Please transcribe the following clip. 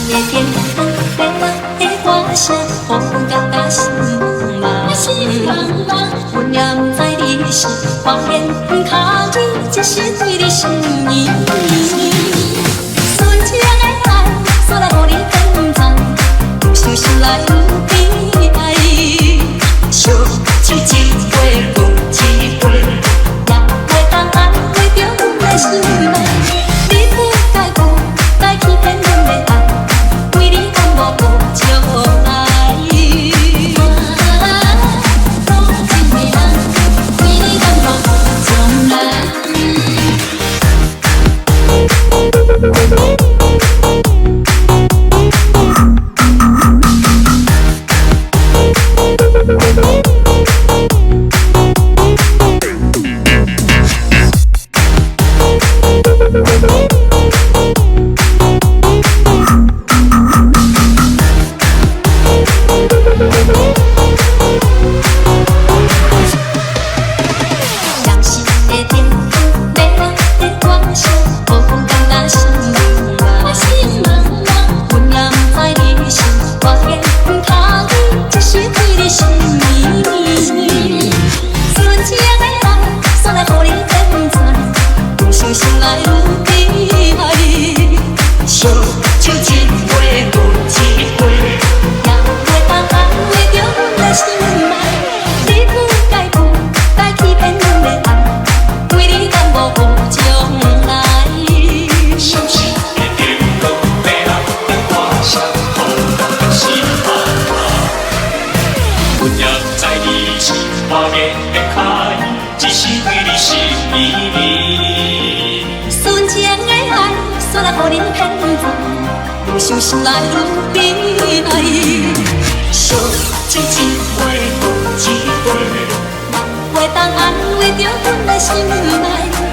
的天空，白白的花香，风甲甲心梦。心梦梦，阮也不知你是花言巧语，只是对你心意。纯情的爱，煞来予你珍藏，愈想心内愈悲哀。烧酒一杯又一杯，也袂当安慰着阮的心内。你不该讲，该欺骗阮的爱，为你甘无无将来。想心内愈悲哀，烧酒一杯又一杯，袂当安慰着阮的心内。